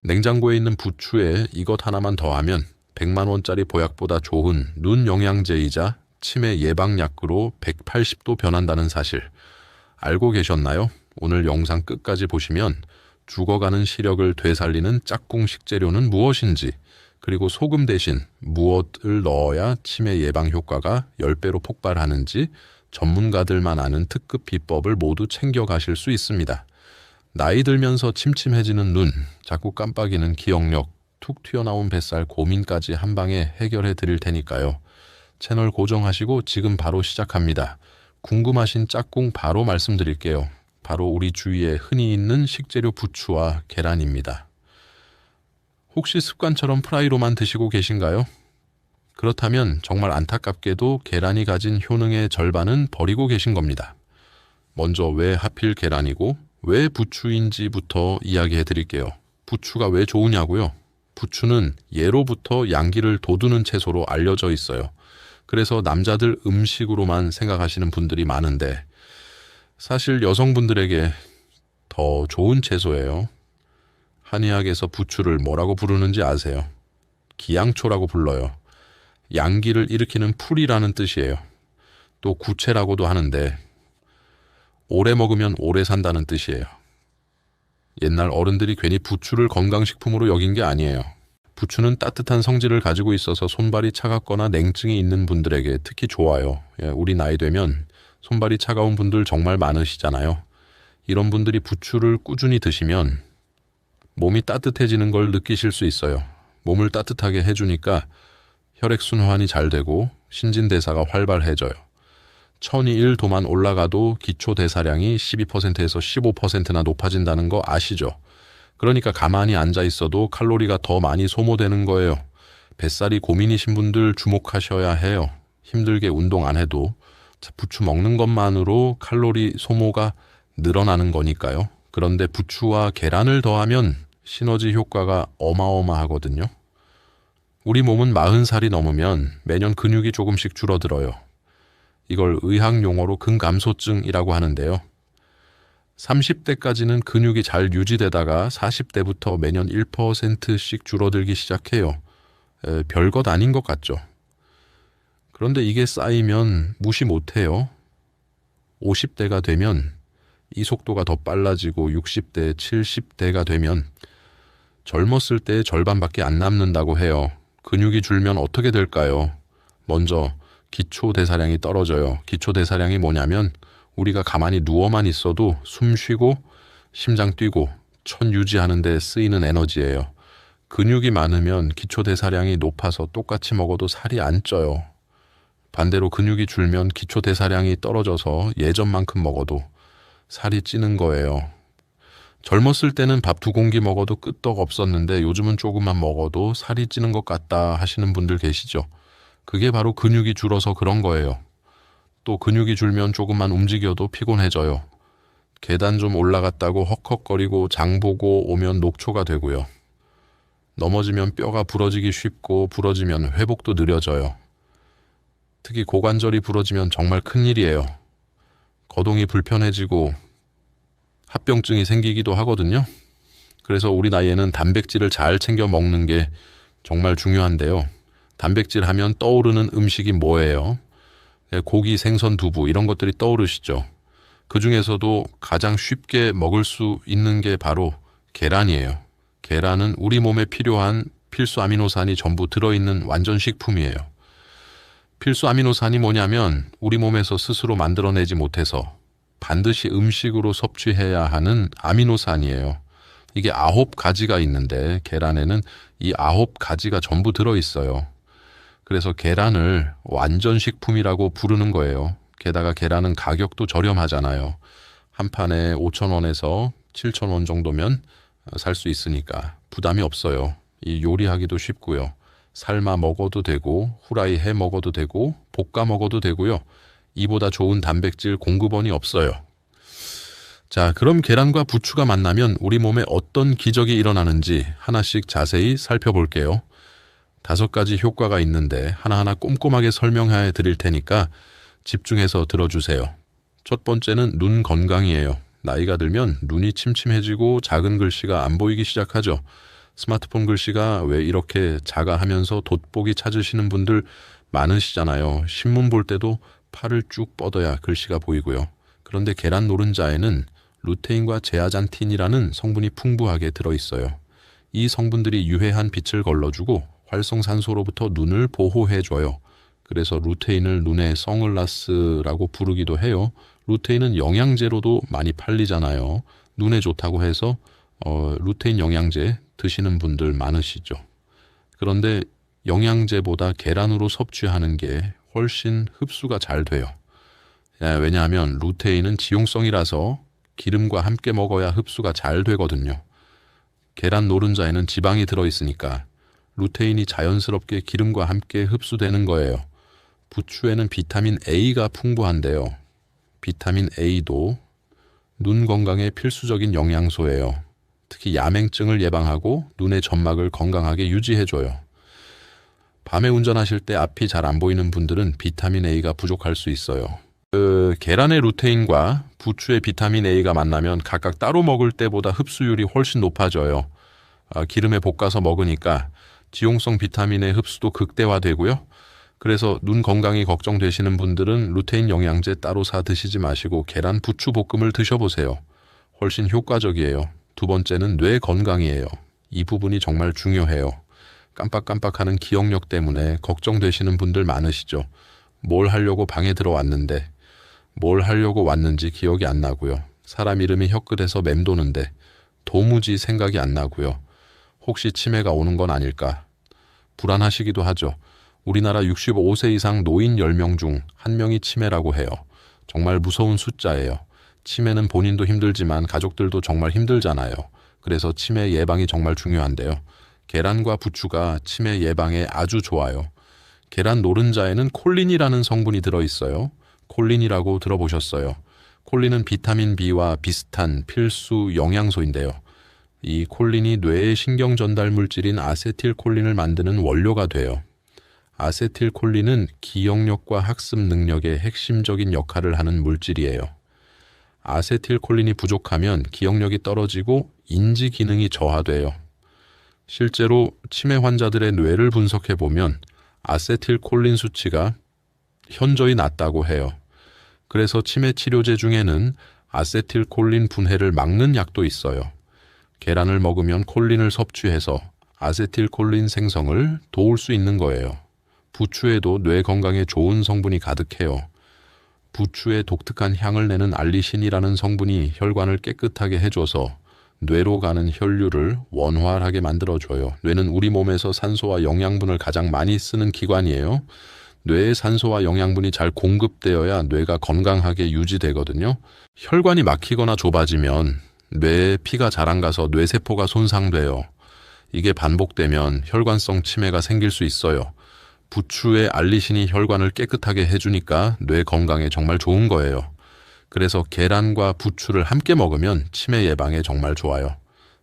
냉장고에 있는 부추에 이것 하나만 더하면 100만 원짜리 보약보다 좋은 눈 영양제이자 치매 예방약으로 180도 변한다는 사실 알고 계셨나요? 오늘 영상 끝까지 보시면 죽어가는 시력을 되살리는 짝꿍 식재료는 무엇인지, 그리고 소금 대신 무엇을 넣어야 치매 예방 효과가 10배로 폭발하는지 전문가들만 아는 특급 비법을 모두 챙겨가실 수 있습니다. 나이 들면서 침침해지는 눈, 자꾸 깜빡이는 기억력, 툭 튀어나온 뱃살 고민까지 한 방에 해결해 드릴 테니까요. 채널 고정하시고 지금 바로 시작합니다. 궁금하신 짝꿍 바로 말씀드릴게요. 바로 우리 주위에 흔히 있는 식재료 부추와 계란입니다. 혹시 습관처럼 프라이로만 드시고 계신가요? 그렇다면 정말 안타깝게도 계란이 가진 효능의 절반은 버리고 계신 겁니다. 먼저 왜 하필 계란이고 왜 부추인지부터 이야기해 드릴게요. 부추가 왜 좋으냐고요? 부추는 예로부터 양기를 돋우는 채소로 알려져 있어요. 그래서 남자들 음식으로만 생각하시는 분들이 많은데 사실 여성분들에게 더 좋은 채소예요. 한의학에서 부추를 뭐라고 부르는지 아세요? 기양초라고 불러요. 양기를 일으키는 풀이라는 뜻이에요. 또 구체라고도 하는데 오래 먹으면 오래 산다는 뜻이에요. 옛날 어른들이 괜히 부추를 건강식품으로 여긴 게 아니에요. 부추는 따뜻한 성질을 가지고 있어서 손발이 차갑거나 냉증이 있는 분들에게 특히 좋아요. 우리 나이 되면 손발이 차가운 분들 정말 많으시잖아요. 이런 분들이 부추를 꾸준히 드시면 몸이 따뜻해지는 걸 느끼실 수 있어요. 몸을 따뜻하게 해주니까 혈액순환이 잘 되고 신진대사가 활발해져요. 1001도만 올라가도 기초대사량이 12%에서 15%나 높아진다는 거 아시죠? 그러니까 가만히 앉아 있어도 칼로리가 더 많이 소모되는 거예요. 뱃살이 고민이신 분들 주목하셔야 해요. 힘들게 운동 안 해도 부추 먹는 것만으로 칼로리 소모가 늘어나는 거니까요. 그런데 부추와 계란을 더하면 시너지 효과가 어마어마하거든요. 우리 몸은 40살이 넘으면 매년 근육이 조금씩 줄어들어요. 이걸 의학 용어로 근감소증이라고 하는데요. 30대까지는 근육이 잘 유지되다가 40대부터 매년 1%씩 줄어들기 시작해요. 별것 아닌 것 같죠. 그런데 이게 쌓이면 무시 못해요. 50대가 되면 이 속도가 더 빨라지고 60대, 70대가 되면 젊었을 때의 절반밖에 안 남는다고 해요. 근육이 줄면 어떻게 될까요? 먼저 기초대사량이 떨어져요. 기초대사량이 뭐냐면 우리가 가만히 누워만 있어도 숨 쉬고 심장 뛰고 천 유지하는 데 쓰이는 에너지예요. 근육이 많으면 기초대사량이 높아서 똑같이 먹어도 살이 안 쪄요. 반대로 근육이 줄면 기초대사량이 떨어져서 예전만큼 먹어도 살이 찌는 거예요. 젊었을 때는 밥 2공기 먹어도 끄떡 없었는데 요즘은 조금만 먹어도 살이 찌는 것 같다 하시는 분들 계시죠? 그게 바로 근육이 줄어서 그런 거예요. 또 근육이 줄면 조금만 움직여도 피곤해져요. 계단 좀 올라갔다고 헉헉거리고 장 보고 오면 녹초가 되고요. 넘어지면 뼈가 부러지기 쉽고 부러지면 회복도 느려져요. 특히 고관절이 부러지면 정말 큰일이에요. 거동이 불편해지고 합병증이 생기기도 하거든요. 그래서 우리 나이에는 단백질을 잘 챙겨 먹는 게 정말 중요한데요. 단백질 하면 떠오르는 음식이 뭐예요? 고기, 생선, 두부 이런 것들이 떠오르시죠. 그 중에서도 가장 쉽게 먹을 수 있는 게 바로 계란이에요. 계란은 우리 몸에 필요한 필수 아미노산이 전부 들어있는 완전 식품이에요. 필수 아미노산이 뭐냐면 우리 몸에서 스스로 만들어내지 못해서 반드시 음식으로 섭취해야 하는 아미노산이에요. 이게 9가지가 있는데 계란에는 이 9가지가 전부 들어있어요. 그래서 계란을 완전 식품이라고 부르는 거예요. 게다가 계란은 가격도 저렴하잖아요. 한 판에 5,000원에서 7,000원 정도면 살 수 있으니까 부담이 없어요. 이 요리하기도 쉽고요. 삶아 먹어도 되고 후라이 해 먹어도 되고 볶아 먹어도 되고요. 이보다 좋은 단백질 공급원이 없어요. 자, 그럼 계란과 부추가 만나면 우리 몸에 어떤 기적이 일어나는지 하나씩 자세히 살펴볼게요. 5가지 효과가 있는데 하나하나 꼼꼼하게 설명해 드릴 테니까 집중해서 들어주세요. 첫 번째는 눈 건강이에요. 나이가 들면 눈이 침침해지고 작은 글씨가 안 보이기 시작하죠. 스마트폰 글씨가 왜 이렇게 작아하면서 돋보기 찾으시는 분들 많으시잖아요. 신문 볼 때도 팔을 쭉 뻗어야 글씨가 보이고요. 그런데 계란 노른자에는 루테인과 제아잔틴이라는 성분이 풍부하게 들어있어요. 이 성분들이 유해한 빛을 걸러주고 활성산소로부터 눈을 보호해줘요. 그래서 루테인을 눈의 선글라스라고 부르기도 해요. 루테인은 영양제로도 많이 팔리잖아요. 눈에 좋다고 해서 루테인 영양제 드시는 분들 많으시죠. 그런데 영양제보다 계란으로 섭취하는 게 훨씬 흡수가 잘 돼요. 왜냐하면 루테인은 지용성이라서 기름과 함께 먹어야 흡수가 잘 되거든요. 계란 노른자에는 지방이 들어있으니까 루테인이 자연스럽게 기름과 함께 흡수되는 거예요. 부추에는 비타민 A가 풍부한데요. 비타민 A도 눈 건강에 필수적인 영양소예요. 특히 야맹증을 예방하고 눈의 점막을 건강하게 유지해줘요. 밤에 운전하실 때 앞이 잘 안 보이는 분들은 비타민 A가 부족할 수 있어요. 계란의 루테인과 부추의 비타민 A가 만나면 각각 따로 먹을 때보다 흡수율이 훨씬 높아져요. 기름에 볶아서 먹으니까 지용성 비타민의 흡수도 극대화되고요. 그래서 눈 건강이 걱정되시는 분들은 루테인 영양제 따로 사 드시지 마시고 계란 부추 볶음을 드셔보세요. 훨씬 효과적이에요. 두 번째는 뇌 건강이에요. 이 부분이 정말 중요해요. 깜빡깜빡하는 기억력 때문에 걱정되시는 분들 많으시죠. 뭘 하려고 방에 들어왔는데 뭘 하려고 왔는지 기억이 안 나고요. 사람 이름이 혀끝에서 맴도는데 도무지 생각이 안 나고요. 혹시 치매가 오는 건 아닐까? 불안하시기도 하죠. 우리나라 65세 이상 노인 10명 중 1명이 치매라고 해요. 정말 무서운 숫자예요. 치매는 본인도 힘들지만 가족들도 정말 힘들잖아요. 그래서 치매 예방이 정말 중요한데요. 계란과 부추가 치매 예방에 아주 좋아요. 계란 노른자에는 콜린이라는 성분이 들어있어요. 콜린이라고 들어보셨어요. 콜린은 비타민 B와 비슷한 필수 영양소인데요. 이 콜린이 뇌의 신경 전달 물질인 아세틸콜린을 만드는 원료가 돼요. 아세틸콜린은 기억력과 학습 능력에 핵심적인 역할을 하는 물질이에요. 아세틸콜린이 부족하면 기억력이 떨어지고 인지 기능이 저하돼요. 실제로 치매 환자들의 뇌를 분석해 보면 아세틸콜린 수치가 현저히 낮다고 해요. 그래서 치매 치료제 중에는 아세틸콜린 분해를 막는 약도 있어요. 계란을 먹으면 콜린을 섭취해서 아세틸콜린 생성을 도울 수 있는 거예요. 부추에도 뇌 건강에 좋은 성분이 가득해요. 부추의 독특한 향을 내는 알리신이라는 성분이 혈관을 깨끗하게 해줘서 뇌로 가는 혈류를 원활하게 만들어줘요. 뇌는 우리 몸에서 산소와 영양분을 가장 많이 쓰는 기관이에요. 뇌에 산소와 영양분이 잘 공급되어야 뇌가 건강하게 유지되거든요. 혈관이 막히거나 좁아지면 뇌에 피가 잘 안 가서 뇌세포가 손상돼요. 이게 반복되면 혈관성 치매가 생길 수 있어요. 부추의 알리신이 혈관을 깨끗하게 해주니까 뇌 건강에 정말 좋은 거예요. 그래서 계란과 부추를 함께 먹으면 치매 예방에 정말 좋아요.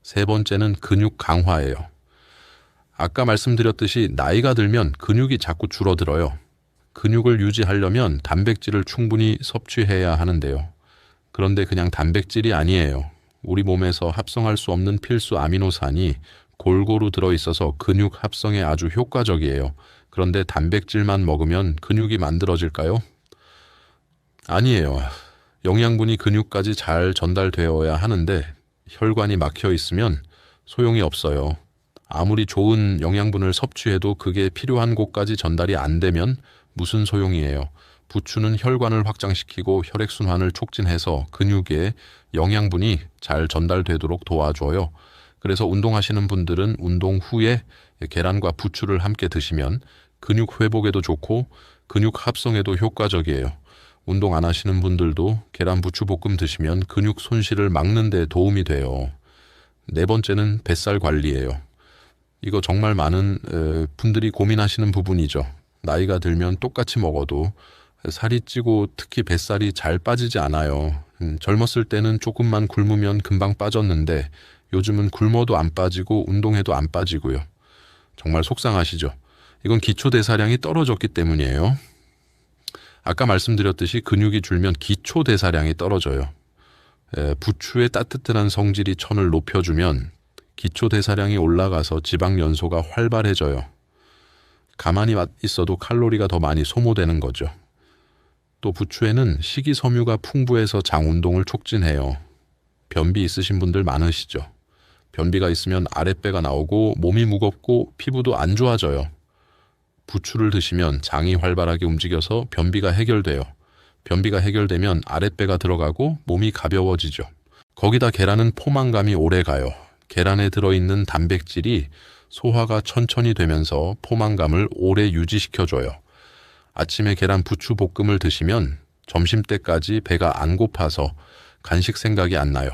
세 번째는 근육 강화예요. 아까 말씀드렸듯이 나이가 들면 근육이 자꾸 줄어들어요. 근육을 유지하려면 단백질을 충분히 섭취해야 하는데요. 그런데 그냥 단백질이 아니에요. 우리 몸에서 합성할 수 없는 필수 아미노산이 골고루 들어있어서 근육 합성에 아주 효과적이에요. 그런데 단백질만 먹으면 근육이 만들어질까요? 아니에요. 영양분이 근육까지 잘 전달되어야 하는데 혈관이 막혀 있으면 소용이 없어요. 아무리 좋은 영양분을 섭취해도 그게 필요한 곳까지 전달이 안 되면 무슨 소용이에요. 부추는 혈관을 확장시키고 혈액순환을 촉진해서 근육에 영양분이 잘 전달되도록 도와줘요. 그래서 운동하시는 분들은 운동 후에 계란과 부추를 함께 드시면 근육 회복에도 좋고 근육 합성에도 효과적이에요. 운동 안 하시는 분들도 계란 부추 볶음 드시면 근육 손실을 막는 데 도움이 돼요. 네 번째는 뱃살 관리예요. 이거 정말 많은 분들이 고민하시는 부분이죠. 나이가 들면 똑같이 먹어도 살이 찌고 특히 뱃살이 잘 빠지지 않아요. 젊었을 때는 조금만 굶으면 금방 빠졌는데 요즘은 굶어도 안 빠지고 운동해도 안 빠지고요. 정말 속상하시죠? 이건 기초대사량이 떨어졌기 때문이에요. 아까 말씀드렸듯이 근육이 줄면 기초대사량이 떨어져요. 부추의 따뜻한 성질이 천을 높여주면 기초 대사량이 올라가서 지방 연소가 활발해져요. 가만히 있어도 칼로리가 더 많이 소모되는 거죠. 또 부추에는 식이섬유가 풍부해서 장 운동을 촉진해요. 변비 있으신 분들 많으시죠? 변비가 있으면 아랫배가 나오고 몸이 무겁고 피부도 안 좋아져요. 부추를 드시면 장이 활발하게 움직여서 변비가 해결돼요. 변비가 해결되면 아랫배가 들어가고 몸이 가벼워지죠. 거기다 계란은 포만감이 오래 가요. 계란에 들어있는 단백질이 소화가 천천히 되면서 포만감을 오래 유지시켜줘요. 아침에 계란 부추 볶음을 드시면 점심때까지 배가 안 고파서 간식 생각이 안 나요.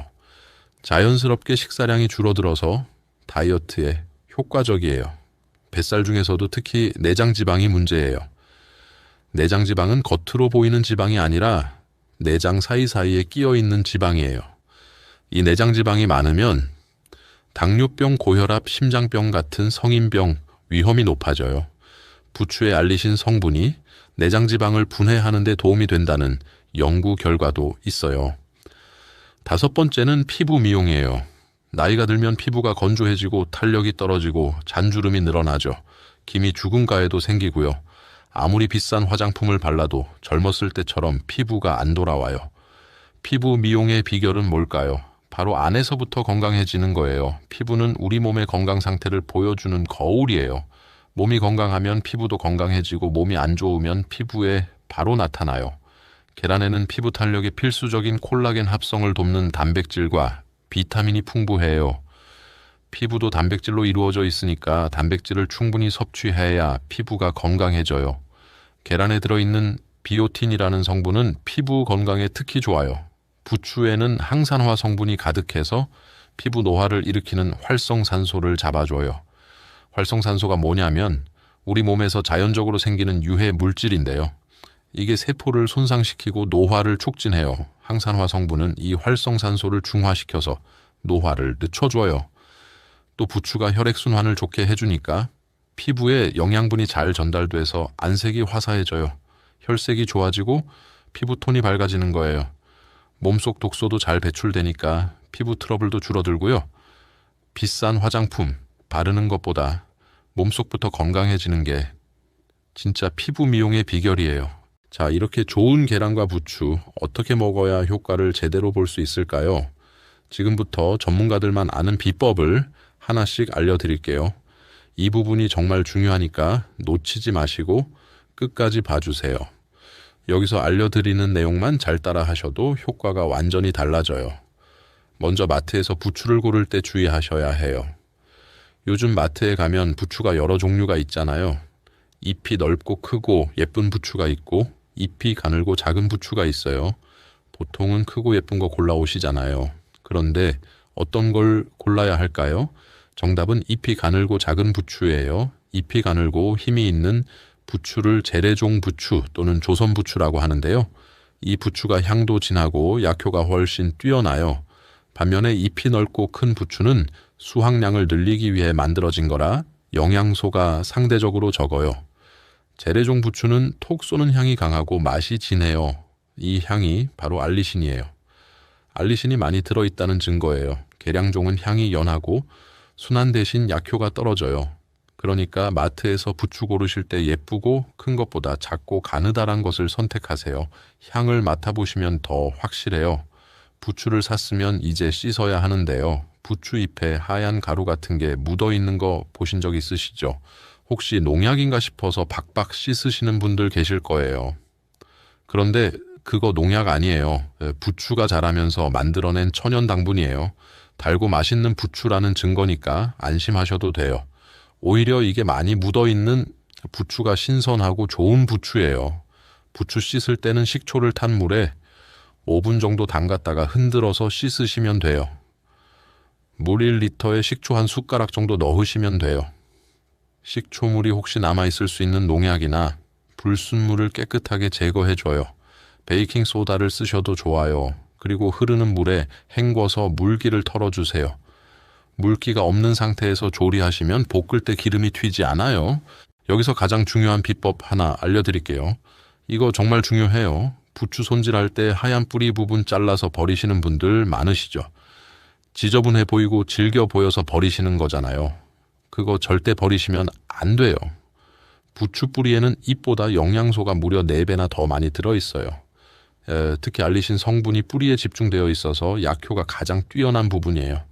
자연스럽게 식사량이 줄어들어서 다이어트에 효과적이에요. 뱃살 중에서도 특히 내장지방이 문제예요. 내장지방은 겉으로 보이는 지방이 아니라 내장 사이사이에 끼어있는 지방이에요. 이 내장지방이 많으면 당뇨병, 고혈압, 심장병 같은 성인병 위험이 높아져요. 부추에 알리신 성분이 내장지방을 분해하는 데 도움이 된다는 연구 결과도 있어요. 5번째는 피부 미용이에요. 나이가 들면 피부가 건조해지고 탄력이 떨어지고 잔주름이 늘어나죠. 기미 주근가에도 생기고요. 아무리 비싼 화장품을 발라도 젊었을 때처럼 피부가 안 돌아와요. 피부 미용의 비결은 뭘까요? 바로 안에서부터 건강해지는 거예요. 피부는 우리 몸의 건강 상태를 보여주는 거울이에요. 몸이 건강하면 피부도 건강해지고 몸이 안 좋으면 피부에 바로 나타나요. 계란에는 피부 탄력에 필수적인 콜라겐 합성을 돕는 단백질과 비타민이 풍부해요. 피부도 단백질로 이루어져 있으니까 단백질을 충분히 섭취해야 피부가 건강해져요. 계란에 들어있는 비오틴이라는 성분은 피부 건강에 특히 좋아요. 부추에는 항산화 성분이 가득해서 피부 노화를 일으키는 활성산소를 잡아줘요. 활성산소가 뭐냐면 우리 몸에서 자연적으로 생기는 유해 물질인데요. 이게 세포를 손상시키고 노화를 촉진해요. 항산화 성분은 이 활성산소를 중화시켜서 노화를 늦춰줘요. 또 부추가 혈액순환을 좋게 해주니까 피부에 영양분이 잘 전달돼서 안색이 화사해져요. 혈색이 좋아지고 피부톤이 밝아지는 거예요. 몸속 독소도 잘 배출되니까 피부 트러블도 줄어들고요. 비싼 화장품 바르는 것보다 몸속부터 건강해지는 게 진짜 피부 미용의 비결이에요. 자, 이렇게 좋은 계란과 부추 어떻게 먹어야 효과를 제대로 볼 수 있을까요? 지금부터 전문가들만 아는 비법을 하나씩 알려드릴게요. 이 부분이 정말 중요하니까 놓치지 마시고 끝까지 봐주세요. 여기서 알려드리는 내용만 잘 따라 하셔도 효과가 완전히 달라져요. 먼저 마트에서 부추를 고를 때 주의하셔야 해요. 요즘 마트에 가면 부추가 여러 종류가 있잖아요. 잎이 넓고 크고 예쁜 부추가 있고 잎이 가늘고 작은 부추가 있어요. 보통은 크고 예쁜 거 골라오시잖아요. 그런데 어떤 걸 골라야 할까요? 정답은 잎이 가늘고 작은 부추예요. 잎이 가늘고 힘이 있는 부추를 재래종 부추 또는 조선 부추라고 하는데요. 이 부추가 향도 진하고 약효가 훨씬 뛰어나요. 반면에 잎이 넓고 큰 부추는 수확량을 늘리기 위해 만들어진 거라 영양소가 상대적으로 적어요. 재래종 부추는 톡 쏘는 향이 강하고 맛이 진해요. 이 향이 바로 알리신이에요. 알리신이 많이 들어있다는 증거예요. 계량종은 향이 연하고 순한 대신 약효가 떨어져요. 그러니까 마트에서 부추 고르실 때 예쁘고 큰 것보다 작고 가느다란 것을 선택하세요. 향을 맡아보시면 더 확실해요. 부추를 샀으면 이제 씻어야 하는데요. 부추 잎에 하얀 가루 같은 게 묻어있는 거 보신 적 있으시죠? 혹시 농약인가 싶어서 박박 씻으시는 분들 계실 거예요. 그런데 그거 농약 아니에요. 부추가 자라면서 만들어낸 천연 당분이에요. 달고 맛있는 부추라는 증거니까 안심하셔도 돼요. 오히려 이게 많이 묻어있는 부추가 신선하고 좋은 부추예요. 부추 씻을 때는 식초를 탄 물에 5분 정도 담갔다가 흔들어서 씻으시면 돼요. 물 1리터에 식초 한 숟가락 정도 넣으시면 돼요. 식초물이 혹시 남아있을 수 있는 농약이나 불순물을 깨끗하게 제거해줘요. 베이킹소다를 쓰셔도 좋아요. 그리고 흐르는 물에 헹궈서 물기를 털어주세요. 물기가 없는 상태에서 조리하시면 볶을 때 기름이 튀지 않아요. 여기서 가장 중요한 비법 하나 알려드릴게요. 이거 정말 중요해요. 부추 손질할 때 하얀 뿌리 부분 잘라서 버리시는 분들 많으시죠. 지저분해 보이고 질겨 보여서 버리시는 거잖아요. 그거 절대 버리시면 안 돼요. 부추 뿌리에는 잎보다 영양소가 무려 4배나 더 많이 들어있어요. 특히 알리신 성분이 뿌리에 집중되어 있어서 약효가 가장 뛰어난 부분이에요.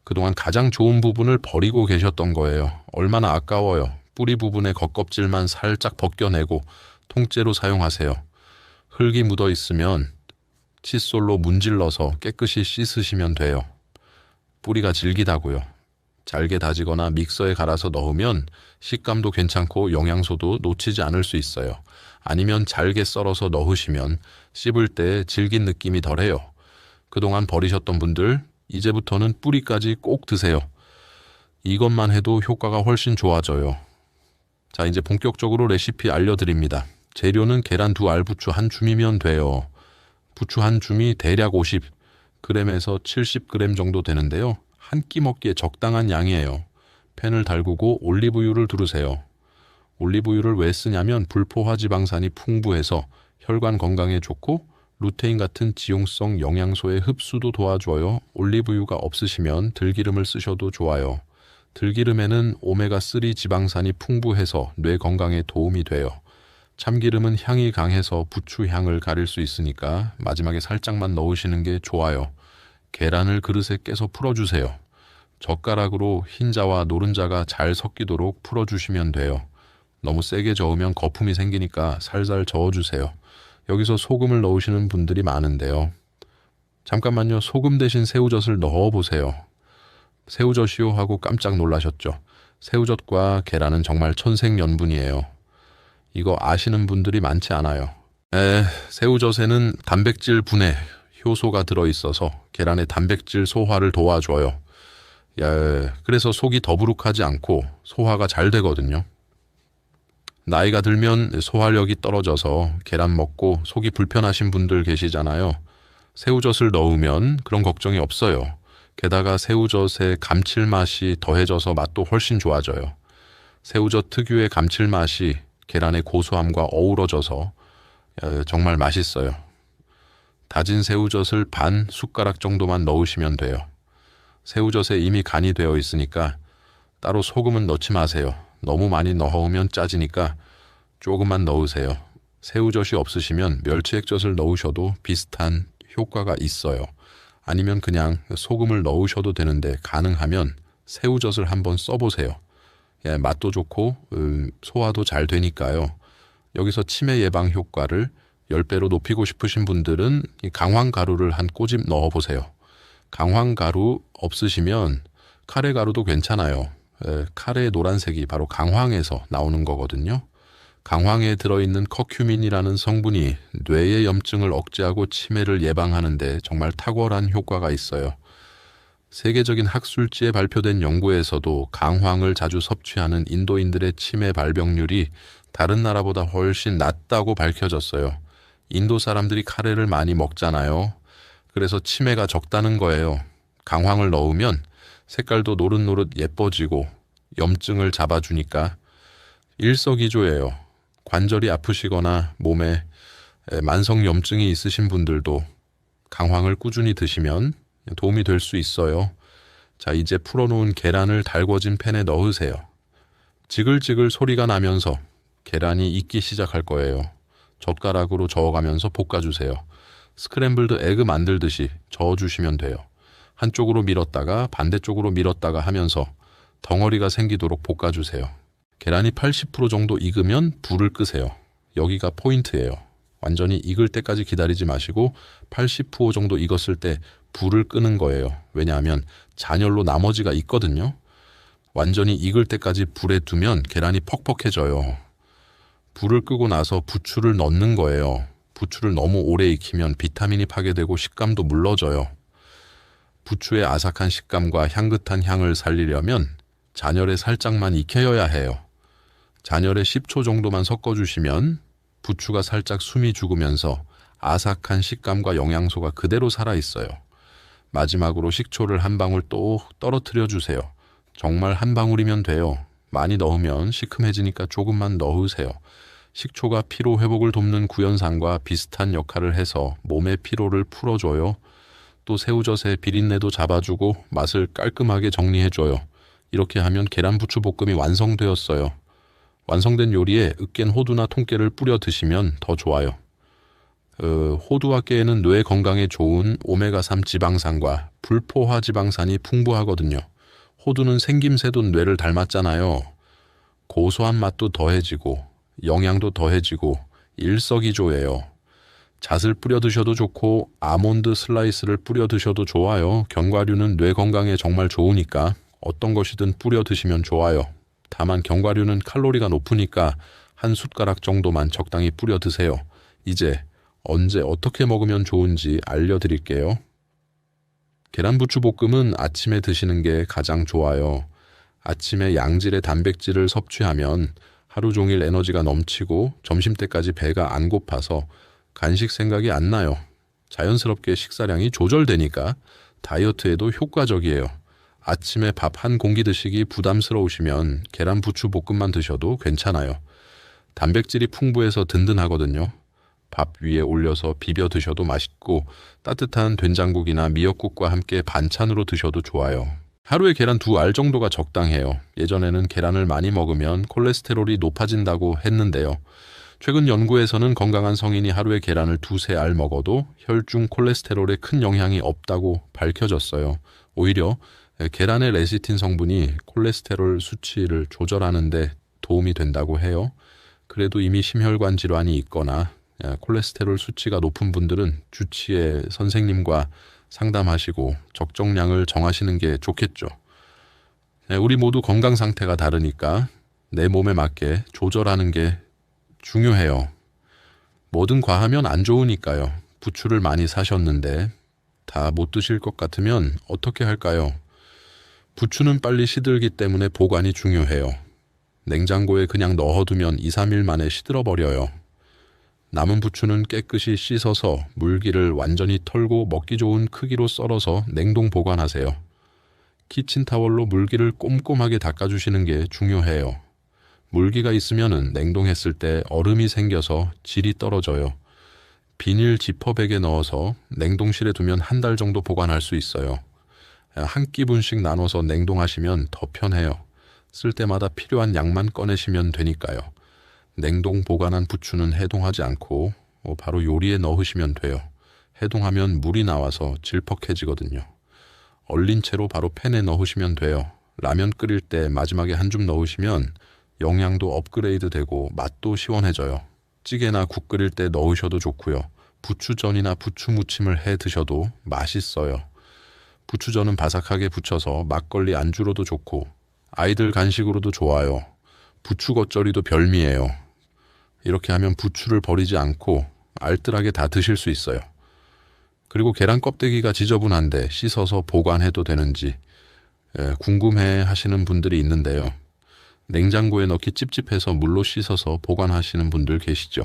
그동안 가장 좋은 부분을 버리고 계셨던 거예요. 얼마나 아까워요. 뿌리 부분의 겉껍질만 살짝 벗겨내고 통째로 사용하세요. 흙이 묻어 있으면 칫솔로 문질러서 깨끗이 씻으시면 돼요. 뿌리가 질기다고요. 잘게 다지거나 믹서에 갈아서 넣으면 식감도 괜찮고 영양소도 놓치지 않을 수 있어요. 아니면 잘게 썰어서 넣으시면 씹을 때 질긴 느낌이 덜해요. 그동안 버리셨던 분들, 이제부터는 뿌리까지 꼭 드세요. 이것만 해도 효과가 훨씬 좋아져요. 자, 이제 본격적으로 레시피 알려드립니다. 재료는 계란 2알, 부추 1줌이면 돼요. 부추 1줌이 대략 50g에서 70g 정도 되는데요. 한 끼 먹기에 적당한 양이에요. 팬을 달구고 올리브유를 두르세요. 올리브유를 왜 쓰냐면 불포화 지방산이 풍부해서 혈관 건강에 좋고 루테인 같은 지용성 영양소의 흡수도 도와줘요. 올리브유가 없으시면 들기름을 쓰셔도 좋아요. 들기름에는 오메가3 지방산이 풍부해서 뇌 건강에 도움이 돼요. 참기름은 향이 강해서 부추 향을 가릴 수 있으니까 마지막에 살짝만 넣으시는 게 좋아요. 계란을 그릇에 깨서 풀어주세요. 젓가락으로 흰자와 노른자가 잘 섞이도록 풀어주시면 돼요. 너무 세게 저으면 거품이 생기니까 살살 저어주세요. 여기서 소금을 넣으시는 분들이 많은데요. 잠깐만요. 소금 대신 새우젓을 넣어보세요. 새우젓이요 하고 깜짝 놀라셨죠? 새우젓과 계란은 정말 천생연분이에요. 이거 아시는 분들이 많지 않아요. 새우젓에는 단백질 분해 효소가 들어있어서 계란의 단백질 소화를 도와줘요. 그래서 속이 더부룩하지 않고 소화가 잘 되거든요. 나이가 들면 소화력이 떨어져서 계란 먹고 속이 불편하신 분들 계시잖아요. 새우젓을 넣으면 그런 걱정이 없어요. 게다가 새우젓의 감칠맛이 더해져서 맛도 훨씬 좋아져요. 새우젓 특유의 감칠맛이 계란의 고소함과 어우러져서 정말 맛있어요. 다진 새우젓을 반 숟가락 정도만 넣으시면 돼요. 새우젓에 이미 간이 되어 있으니까 따로 소금은 넣지 마세요. 너무 많이 넣으면 짜지니까 조금만 넣으세요. 새우젓이 없으시면 멸치액젓을 넣으셔도 비슷한 효과가 있어요. 아니면 그냥 소금을 넣으셔도 되는데 가능하면 새우젓을 한번 써보세요. 맛도 좋고 소화도 잘 되니까요. 여기서 치매 예방 효과를 10배로 높이고 싶으신 분들은 강황가루를 한 꼬집 넣어보세요. 강황가루 없으시면 카레가루도 괜찮아요. 카레 노란색이 바로 강황에서 나오는 거거든요. 강황에 들어있는 커큐민이라는 성분이 뇌의 염증을 억제하고 치매를 예방하는 데 정말 탁월한 효과가 있어요. 세계적인 학술지에 발표된 연구에서도 강황을 자주 섭취하는 인도인들의 치매 발병률이 다른 나라보다 훨씬 낮다고 밝혀졌어요. 인도 사람들이 카레를 많이 먹잖아요. 그래서 치매가 적다는 거예요. 강황을 넣으면 색깔도 노릇노릇 예뻐지고 염증을 잡아주니까 일석이조예요. 관절이 아프시거나 몸에 만성 염증이 있으신 분들도 강황을 꾸준히 드시면 도움이 될 수 있어요. 자, 이제 풀어놓은 계란을 달궈진 팬에 넣으세요. 지글지글 소리가 나면서 계란이 익기 시작할 거예요. 젓가락으로 저어가면서 볶아주세요. 스크램블드 에그 만들듯이 저어주시면 돼요. 한쪽으로 밀었다가 반대쪽으로 밀었다가 하면서 덩어리가 생기도록 볶아주세요. 계란이 80% 정도 익으면 불을 끄세요. 여기가 포인트예요. 완전히 익을 때까지 기다리지 마시고 80% 정도 익었을 때 불을 끄는 거예요. 왜냐하면 잔열로 나머지가 있거든요. 완전히 익을 때까지 불에 두면 계란이 퍽퍽해져요. 불을 끄고 나서 부추를 넣는 거예요. 부추를 너무 오래 익히면 비타민이 파괴되고 식감도 물러져요. 부추의 아삭한 식감과 향긋한 향을 살리려면 잔열에 살짝만 익혀야 해요. 잔열에 10초 정도만 섞어주시면 부추가 살짝 숨이 죽으면서 아삭한 식감과 영양소가 그대로 살아있어요. 마지막으로 식초를 한 방울 또 떨어뜨려 주세요. 정말 한 방울이면 돼요. 많이 넣으면 시큼해지니까 조금만 넣으세요. 식초가 피로 회복을 돕는 구연산과 비슷한 역할을 해서 몸의 피로를 풀어줘요. 또 새우젓에 비린내도 잡아주고 맛을 깔끔하게 정리해줘요. 이렇게 하면 계란부추볶음이 완성되었어요. 완성된 요리에 으깬 호두나 통깨를 뿌려 드시면 더 좋아요. 호두와 깨에는 뇌 건강에 좋은 오메가3 지방산과 불포화 지방산이 풍부하거든요. 호두는 생김새도 뇌를 닮았잖아요. 고소한 맛도 더해지고 영양도 더해지고 일석이조예요. 잣을 뿌려 드셔도 좋고 아몬드 슬라이스를 뿌려 드셔도 좋아요. 견과류는 뇌 건강에 정말 좋으니까 어떤 것이든 뿌려 드시면 좋아요. 다만 견과류는 칼로리가 높으니까 한 숟가락 정도만 적당히 뿌려 드세요. 이제 언제 어떻게 먹으면 좋은지 알려드릴게요. 계란부추볶음은 아침에 드시는 게 가장 좋아요. 아침에 양질의 단백질을 섭취하면 하루 종일 에너지가 넘치고 점심때까지 배가 안 고파서 간식 생각이 안 나요. 자연스럽게 식사량이 조절되니까 다이어트에도 효과적이에요. 아침에 밥 한 공기 드시기 부담스러우시면 계란부추볶음만 드셔도 괜찮아요. 단백질이 풍부해서 든든하거든요. 밥 위에 올려서 비벼 드셔도 맛있고 따뜻한 된장국이나 미역국과 함께 반찬으로 드셔도 좋아요. 하루에 계란 2알 정도가 적당해요. 예전에는 계란을 많이 먹으면 콜레스테롤이 높아진다고 했는데요. 최근 연구에서는 건강한 성인이 하루에 계란을 2~3알 먹어도 혈중 콜레스테롤에 큰 영향이 없다고 밝혀졌어요. 오히려 계란의 레시틴 성분이 콜레스테롤 수치를 조절하는 데 도움이 된다고 해요. 그래도 이미 심혈관 질환이 있거나 콜레스테롤 수치가 높은 분들은 주치의 선생님과 상담하시고 적정량을 정하시는 게 좋겠죠. 우리 모두 건강 상태가 다르니까 내 몸에 맞게 조절하는 게 중요해요. 뭐든 과하면 안 좋으니까요. 부추를 많이 사셨는데 다 못 드실 것 같으면 어떻게 할까요? 부추는 빨리 시들기 때문에 보관이 중요해요. 냉장고에 그냥 넣어두면 2~3일 만에 시들어버려요. 남은 부추는 깨끗이 씻어서 물기를 완전히 털고 먹기 좋은 크기로 썰어서 냉동 보관하세요. 키친타월로 물기를 꼼꼼하게 닦아주시는 게 중요해요. 물기가 있으면 냉동했을 때 얼음이 생겨서 질이 떨어져요. 비닐 지퍼백에 넣어서 냉동실에 두면 1달 정도 보관할 수 있어요. 한 끼분씩 나눠서 냉동하시면 더 편해요. 쓸 때마다 필요한 양만 꺼내시면 되니까요. 냉동 보관한 부추는 해동하지 않고 바로 요리에 넣으시면 돼요. 해동하면 물이 나와서 질퍽해지거든요. 얼린 채로 바로 팬에 넣으시면 돼요. 라면 끓일 때 마지막에 한 줌 넣으시면 영양도 업그레이드 되고 맛도 시원해져요. 찌개나 국 끓일 때 넣으셔도 좋고요. 부추전이나 부추무침을 해 드셔도 맛있어요. 부추전은 바삭하게 부쳐서 막걸리 안주로도 좋고 아이들 간식으로도 좋아요. 부추 겉절이도 별미예요. 이렇게 하면 부추를 버리지 않고 알뜰하게 다 드실 수 있어요. 그리고 계란 껍데기가 지저분한데 씻어서 보관해도 되는지 궁금해 하시는 분들이 있는데요. 냉장고에 넣기 찝찝해서 물로 씻어서 보관하시는 분들 계시죠.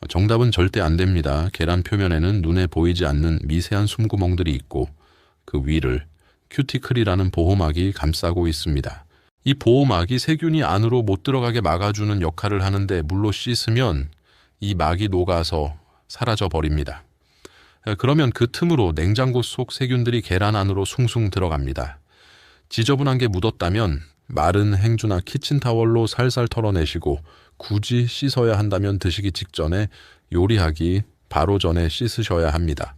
정답은 절대 안 됩니다. 계란 표면에는 눈에 보이지 않는 미세한 숨구멍들이 있고 그 위를 큐티클이라는 보호막이 감싸고 있습니다. 이 보호막이 세균이 안으로 못 들어가게 막아주는 역할을 하는데 물로 씻으면 이 막이 녹아서 사라져 버립니다. 그러면 그 틈으로 냉장고 속 세균들이 계란 안으로 숭숭 들어갑니다. 지저분한 게 묻었다면 마른 행주나 키친타월로 살살 털어내시고 굳이 씻어야 한다면 드시기 직전에 요리하기 바로 전에 씻으셔야 합니다.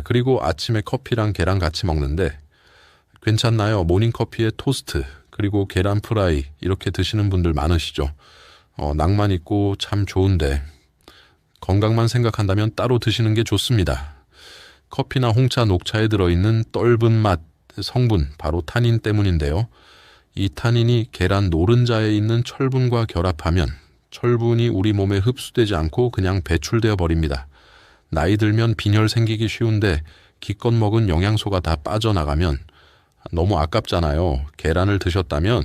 그리고 아침에 커피랑 계란 같이 먹는데 괜찮나요? 모닝커피에 토스트 그리고 계란 프라이 이렇게 드시는 분들 많으시죠. 낭만 있고 참 좋은데 건강만 생각한다면 따로 드시는 게 좋습니다. 커피나 홍차, 녹차에 들어있는 떫은 맛 성분 바로 타닌 때문인데요. 이 타닌이 계란 노른자에 있는 철분과 결합하면 철분이 우리 몸에 흡수되지 않고 그냥 배출되어 버립니다. 나이 들면 빈혈 생기기 쉬운데 기껏 먹은 영양소가 다 빠져나가면 너무 아깝잖아요. 계란을 드셨다면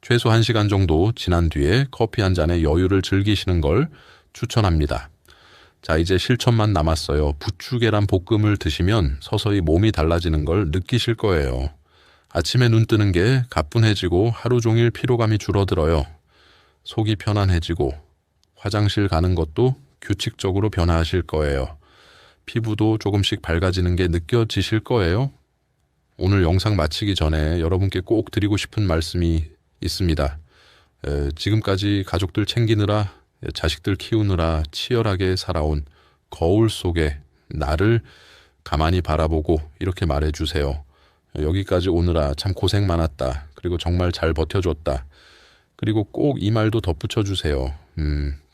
최소 1시간 정도 지난 뒤에 커피 한 잔의 여유를 즐기시는 걸 추천합니다. 자, 이제 실천만 남았어요. 부추 계란 볶음을 드시면 서서히 몸이 달라지는 걸 느끼실 거예요. 아침에 눈 뜨는 게 가뿐해지고 하루 종일 피로감이 줄어들어요. 속이 편안해지고 화장실 가는 것도 규칙적으로 변화하실 거예요. 피부도 조금씩 밝아지는 게 느껴지실 거예요. 오늘 영상 마치기 전에 여러분께 꼭 드리고 싶은 말씀이 있습니다. 지금까지 가족들 챙기느라, 자식들 키우느라 치열하게 살아온 거울 속에 나를 가만히 바라보고 이렇게 말해주세요. 여기까지 오느라 참 고생 많았다. 그리고 정말 잘 버텨줬다. 그리고 꼭 이 말도 덧붙여 주세요.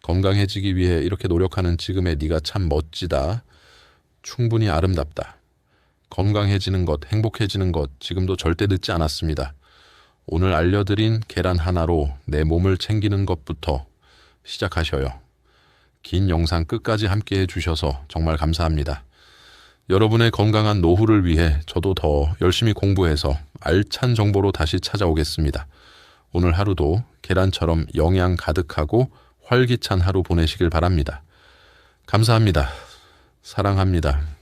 건강해지기 위해 이렇게 노력하는 지금의 네가 참 멋지다. 충분히 아름답다. 건강해지는 것, 행복해지는 것 지금도 절대 늦지 않았습니다. 오늘 알려드린 계란 하나로 내 몸을 챙기는 것부터 시작하셔요. 긴 영상 끝까지 함께 해주셔서 정말 감사합니다. 여러분의 건강한 노후를 위해 저도 더 열심히 공부해서 알찬 정보로 다시 찾아오겠습니다. 오늘 하루도 계란처럼 영양 가득하고 활기찬 하루 보내시길 바랍니다. 감사합니다. 사랑합니다.